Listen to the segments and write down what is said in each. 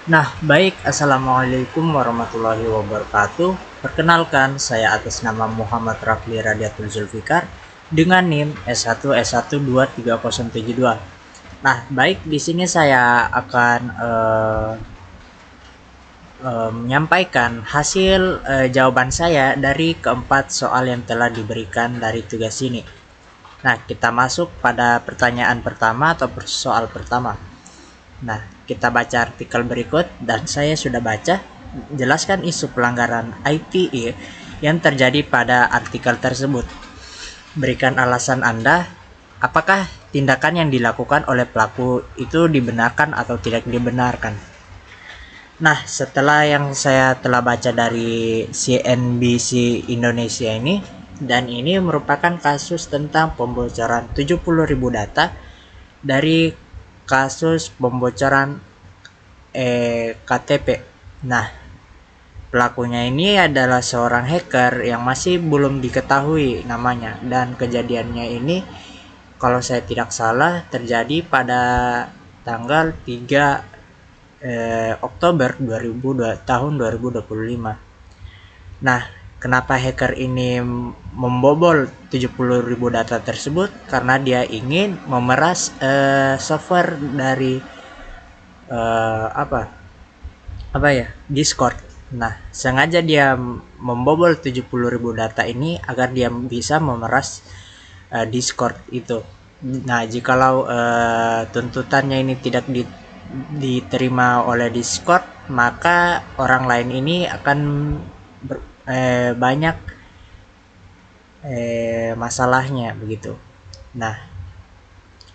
Assalamualaikum warahmatullahi wabarakatuh. Perkenalkan, saya atas nama Muhammad Rafli Radiatul Zulfikar dengan NIM S1S1230772. Di sini saya akan menyampaikan hasil jawaban saya dari keempat soal yang telah diberikan dari tugas ini. Kita masuk pada pertanyaan pertama atau soal pertama. Kita baca artikel berikut dan saya sudah baca. Jelaskan isu pelanggaran ITE yang terjadi pada artikel tersebut. Berikan alasan Anda, apakah tindakan yang dilakukan oleh pelaku itu dibenarkan atau tidak dibenarkan. Setelah yang saya telah baca dari CNBC Indonesia ini, dan ini merupakan kasus tentang pembocoran 70.000 data dari kasus pembocoran KTP. Pelakunya ini adalah seorang hacker yang masih belum diketahui namanya, dan kejadiannya ini kalau saya tidak salah terjadi pada tanggal 3 Oktober 2025. Kenapa hacker ini membobol 70.000 data tersebut? Karena dia ingin memeras software dari Discord. Sengaja dia membobol 70.000 data ini agar dia bisa memeras Discord itu. Jikalau tuntutannya ini tidak diterima oleh Discord, maka orang lain ini akan banyak masalahnya begitu.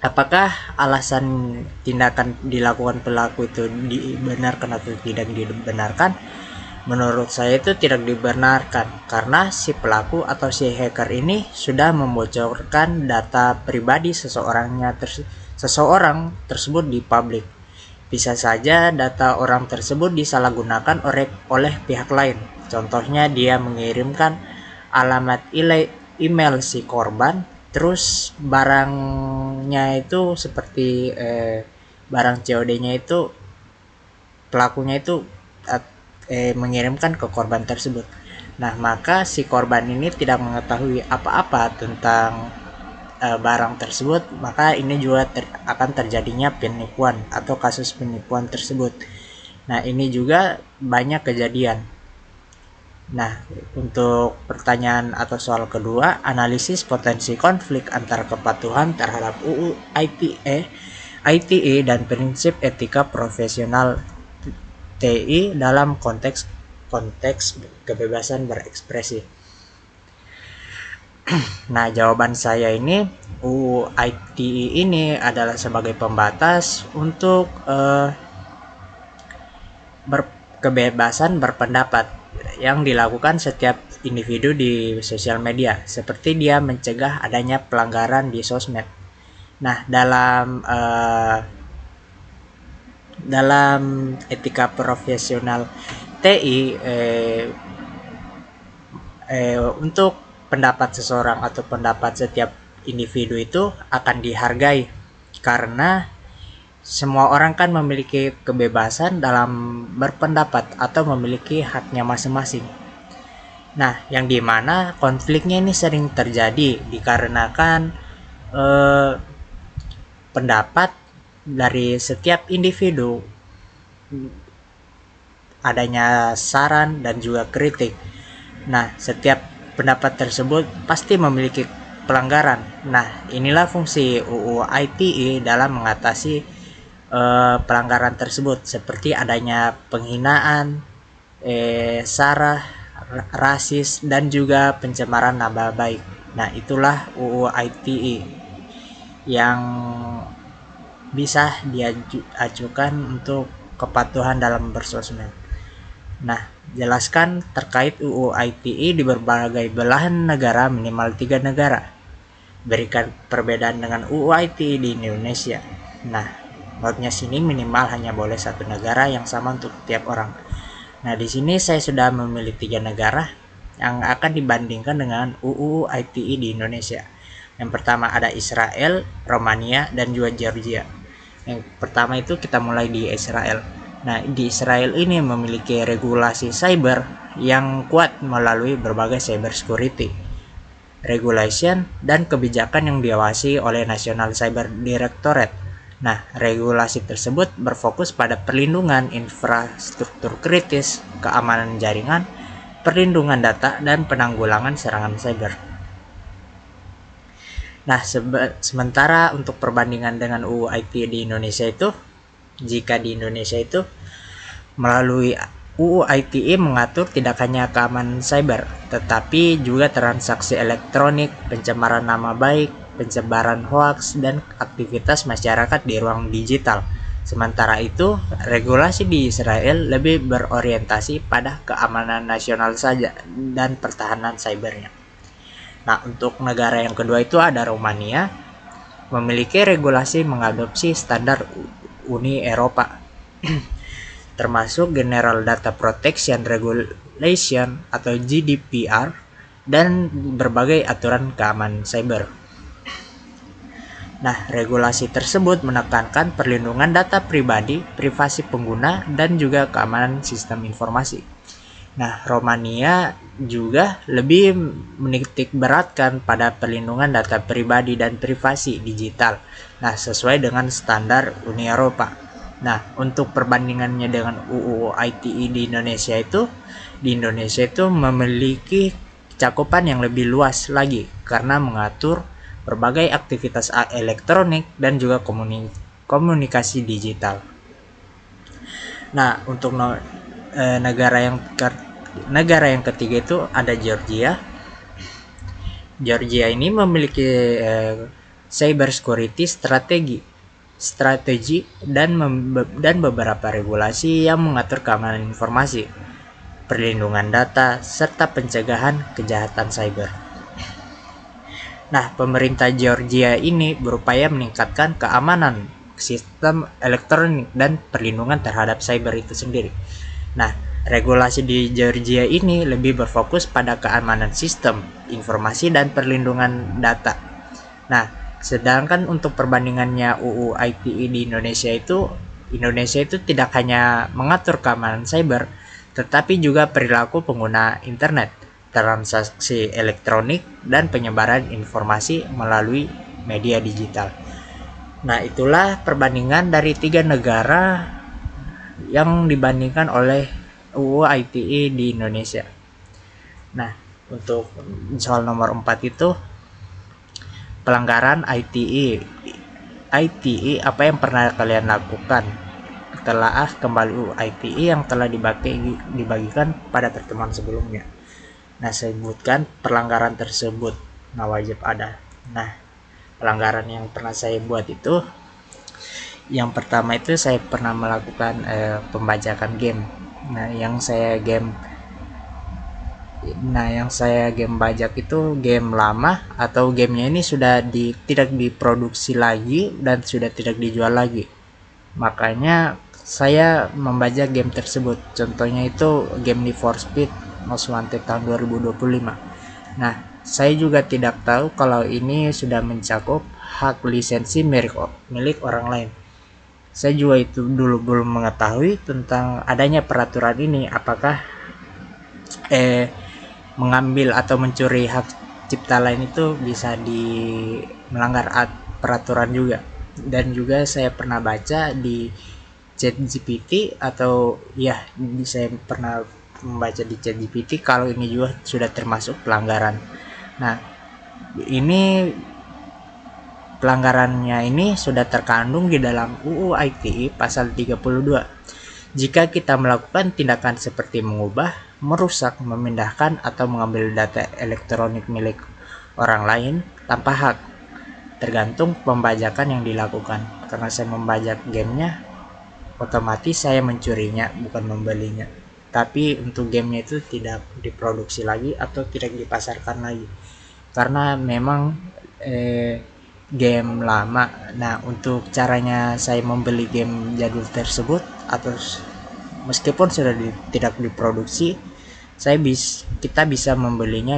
Apakah alasan tindakan dilakukan pelaku itu dibenarkan atau tidak dibenarkan? Menurut saya itu tidak dibenarkan, karena si pelaku atau si hacker ini sudah membocorkan data pribadi seseorang tersebut di publik. Bisa saja data orang tersebut disalahgunakan oleh pihak lain. Contohnya dia mengirimkan alamat email si korban, terus barangnya itu seperti barang COD-nya itu pelakunya itu mengirimkan ke korban tersebut. Maka si korban ini tidak mengetahui apa-apa tentang barang tersebut, maka ini juga akan terjadinya penipuan atau kasus penipuan tersebut. Ini juga banyak kejadian. Untuk pertanyaan atau soal kedua, analisis potensi konflik antara kepatuhan terhadap UU ITE dan prinsip etika profesional TI dalam konteks kebebasan berekspresi. Jawaban saya ini, UU ITE ini adalah sebagai pembatas untuk kebebasan berpendapat yang dilakukan setiap individu di sosial media, seperti dia mencegah adanya pelanggaran di sosmed. Dalam etika profesional TI, untuk pendapat seseorang atau pendapat setiap individu itu akan dihargai, karena semua orang kan memiliki kebebasan dalam berpendapat atau memiliki haknya masing-masing. Yang dimana konfliknya ini sering terjadi dikarenakan pendapat dari setiap individu, adanya saran dan juga kritik. Setiap pendapat tersebut pasti memiliki pelanggaran. Inilah fungsi UU ITE dalam mengatasi pelanggaran tersebut, seperti adanya penghinaan, sara, rasis, dan juga pencemaran nama baik. Itulah UU ITE yang bisa diajukan untuk kepatuhan dalam bersosmed. Jelaskan terkait UU ITE di berbagai belahan negara, minimal 3 negara. Berikan perbedaan dengan UU ITE di Indonesia. Notnya sini minimal hanya boleh 1 negara yang sama untuk tiap orang. Di sini saya sudah memilih 3 negara yang akan dibandingkan dengan UU ITE di Indonesia. Yang pertama ada Israel, Romania, dan juga Georgia. Yang pertama itu kita mulai di Israel. Nah, di Israel ini memiliki regulasi cyber yang kuat melalui berbagai cyber security regulation dan kebijakan yang diawasi oleh National Cyber Directorate. Nah, regulasi tersebut berfokus pada perlindungan infrastruktur kritis, keamanan jaringan, perlindungan data, dan penanggulangan serangan cyber. Nah, sementara untuk perbandingan dengan UU ITE di Indonesia itu, jika di Indonesia itu melalui UU ITE mengatur tidak hanya keamanan cyber, tetapi juga transaksi elektronik, pencemaran nama baik, penyebaran hoaks, dan aktivitas masyarakat di ruang digital. Sementara itu, regulasi di Israel lebih berorientasi pada keamanan nasional saja dan pertahanan cybernya. Nah, untuk negara yang kedua itu ada Romania, memiliki regulasi mengadopsi standar Uni Eropa, termasuk General Data Protection Regulation atau GDPR dan berbagai aturan keamanan cyber. Nah, regulasi tersebut menekankan perlindungan data pribadi, privasi pengguna, dan juga keamanan sistem informasi. Nah, Romania juga lebih menitik beratkan pada perlindungan data pribadi dan privasi digital. Nah, sesuai dengan standar Uni Eropa. Nah, untuk perbandingannya dengan UU ITE di Indonesia itu memiliki cakupan yang lebih luas lagi karena mengatur berbagai aktivitas elektronik dan juga komunikasi digital. Nah, untuk negara yang ketiga itu ada Georgia. Georgia ini memiliki cyber security strategi dan beberapa regulasi yang mengatur keamanan informasi, perlindungan data, serta pencegahan kejahatan cyber. Nah, pemerintah Georgia ini berupaya meningkatkan keamanan sistem elektronik dan perlindungan terhadap cyber itu sendiri. Nah, regulasi di Georgia ini lebih berfokus pada keamanan sistem, informasi, dan perlindungan data. Nah, sedangkan untuk perbandingannya UU ITE di Indonesia itu tidak hanya mengatur keamanan cyber, tetapi juga perilaku pengguna internet, transaksi elektronik, dan penyebaran informasi melalui media digital. Nah, itulah perbandingan dari 3 negara yang dibandingkan oleh UU ITE di Indonesia. Nah, untuk soal nomor 4 itu pelanggaran ITE. ITE apa yang pernah kalian lakukan? Telaah kembali UU ITE yang telah dibagikan pada pertemuan sebelumnya. Nah, sebutkan pelanggaran tersebut. Nah, wajib ada. Nah, pelanggaran yang pernah saya buat itu, yang pertama itu saya pernah melakukan pembajakan game. Yang saya game bajak itu game lama atau gamenya ini sudah tidak diproduksi lagi dan sudah tidak dijual lagi. Makanya saya membajak game tersebut. Contohnya itu game Need for Speed Most Wanted tahun 2025. Nah, saya juga tidak tahu kalau ini sudah mencakup hak lisensi milik orang lain. Saya juga itu dulu belum mengetahui tentang adanya peraturan ini, apakah mengambil atau mencuri hak cipta lain itu bisa melanggar peraturan juga. Dan juga saya pernah baca di ChatGPT saya pernah membaca di ChatGPT kalau ini juga sudah termasuk pelanggaran. Nah, ini pelanggarannya ini sudah terkandung di dalam UU ITE pasal 32. Jika kita melakukan tindakan seperti mengubah, merusak, memindahkan, atau mengambil data elektronik milik orang lain tanpa hak, tergantung pembajakan yang dilakukan. Karena saya membajak gamenya, otomatis saya mencurinya, bukan membelinya. Tapi untuk gamenya itu tidak diproduksi lagi atau tidak dipasarkan lagi, karena memang game lama. Nah, untuk caranya saya membeli game jadul tersebut atau meskipun sudah tidak diproduksi, kita bisa membelinya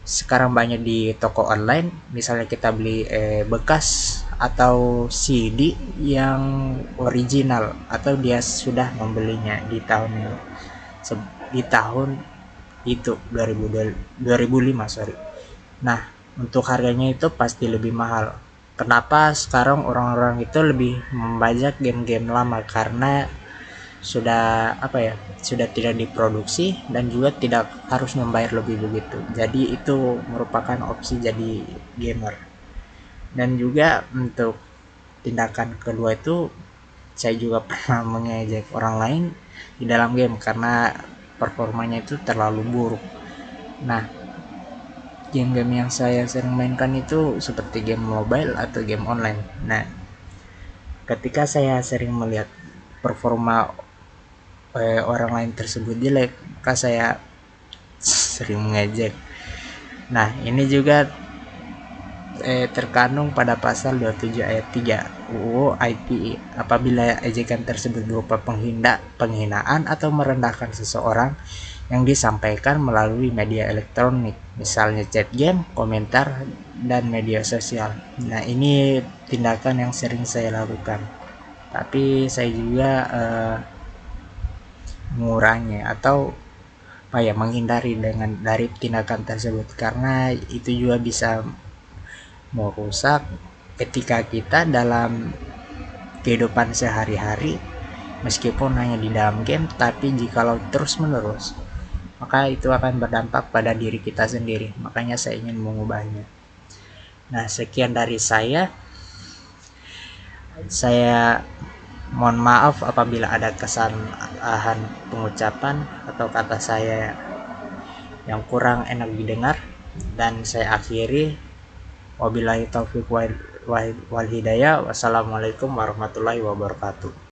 sekarang banyak di toko online. Misalnya kita beli bekas atau CD yang original atau dia sudah membelinya di tahun itu 2005, sorry. Nah, untuk harganya itu pasti lebih mahal. Kenapa sekarang orang-orang itu lebih membajak game-game lama? Karena sudah sudah tidak diproduksi dan juga tidak harus membayar lebih begitu. Jadi itu merupakan opsi jadi gamer. Dan juga untuk tindakan kedua itu, saya juga pernah mengejek orang lain di dalam game karena performanya itu terlalu buruk. Nah, game-game yang saya sering mainkan itu seperti game mobile atau game online. Nah, ketika saya sering melihat performa orang lain tersebut jelek, maka saya sering mengejek. Nah, ini juga terkandung pada pasal 27 ayat 3 UU ITE. Apabila ejekan tersebut berupa penghinaan atau merendahkan seseorang yang disampaikan melalui media elektronik, misalnya chat game, komentar, dan media sosial. Nah, ini tindakan yang sering saya lakukan. Tapi saya juga mengurangi atau menghindari dari tindakan tersebut, karena itu juga bisa merusak etika kita dalam kehidupan sehari-hari, meskipun hanya di dalam game, tapi jikalau terus menerus maka itu akan berdampak pada diri kita sendiri. Makanya saya ingin mengubahnya. Nah, sekian dari saya mohon maaf apabila ada kesalahan pengucapan atau kata saya yang kurang enak didengar, dan saya akhiri. Wabillahi taufiq wal hidayah. Wassalamualaikum warahmatullahi wabarakatuh.